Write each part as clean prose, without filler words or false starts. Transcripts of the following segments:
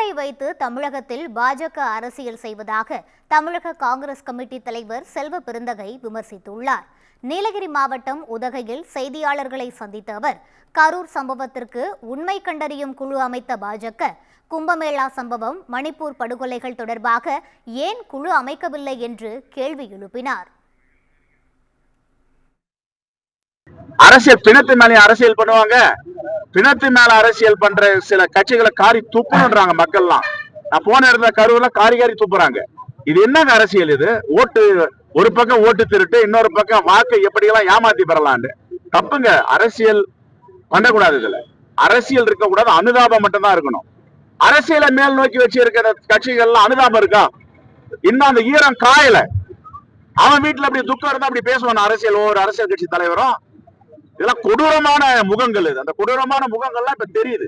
பெயரை வைத்து தமிழகத்தில் பாஜக அரசியல் செய்வதாக தமிழக காங்கிரஸ் கமிட்டி தலைவர் செல்வ பெருந்தகை விமர்சித்துள்ளார். நீலகிரி மாவட்டம் உதகையில் செய்தியாளர்களை சந்தித்த அவர், கரூர் சம்பவத்திற்கு உண்மை கண்டறியும் குழு அமைத்த பாஜக கும்பமேளா சம்பவம், மணிப்பூர் படுகொலைகள் தொடர்பாக ஏன் குழு அமைக்கவில்லை என்று கேள்வி எழுப்பினார். அரசியல் பிணத்து மேலே அரசியல் பண்ணுவாங்க. பிணத்து மேல அரசியல் பண்ற சில கட்சிகளை காரி துப்புன்றாங்க மக்கள்லாம். நான் போன இடத்துல கரூர்ல காரி துப்புறாங்க. இது என்னங்க அரசியல்? இது ஓட்டு, ஒரு பக்கம் ஓட்டு திருட்டு, இன்னொரு பக்கம் வாக்கை எப்படியெல்லாம் ஏமாத்தி பெறலான்னு. தப்புங்க. அரசியல் பண்ணக்கூடாது. இதுல அரசியல் இருக்க கூடாது, அனுதாபம் மட்டும் தான் இருக்கணும். அரசியலை மேல் நோக்கி வச்சு இருக்கிற கட்சிகள்லாம் அனுதாபம் இருக்கா? இன்னும் அந்த ஈரம் காயல. அவன் வீட்டுல அப்படி துக்கம் இருந்தா அப்படி பேசுவான் அரசியல், ஒவ்வொரு அரசியல் கட்சி தலைவரும். இதெல்லாம் கொடூரமான முகங்கள். இது அந்த கொடூரமான முகங்கள்லாம் இப்ப தெரியுது.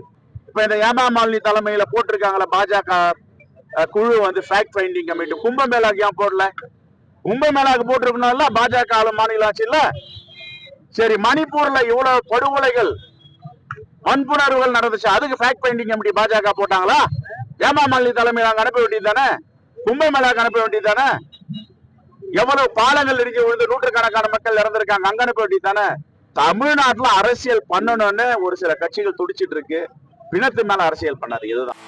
இப்ப இந்த ஏமா மாலினி தலைமையில போட்டிருக்காங்களா பாஜக குழு வந்து ஃபேக்ட் ஃபைண்டிங் கமிட்டி. கும்பமேளாக்கு ஏன் போடல? கும்பமேளாக்கு போட்டிருக்கணும்ல பாஜக மாநில ஆட்சியில. சரி, மணிப்பூர்ல இவ்வளவு படுகொலைகள், வன்புணர்வுகள் நடந்துச்சு, அதுக்கு ஃபேக்ட் ஃபைண்டிங் கமிட்டி பாஜக போட்டாங்களா? ஏமா மாலினி தலைமையில் அங்க அனுப்ப வேண்டியது தானே? கும்பமேளாக்கு அனுப்ப வேண்டியது தானே? எவ்வளவு பாலங்கள் இடிஞ்சு விழுந்து நூற்றுக்கணக்கான மக்கள் இறந்திருக்காங்க, அங்க அனுப்ப வேண்டியது தானே? தமிழ்நாட்டுல அரசியல் பண்ணணும்னு ஒரு சில கட்சிகள் துடிச்சிட்டு இருக்கு. பிணத்து மேல அரசியல் பண்ணாது. இதுதான்.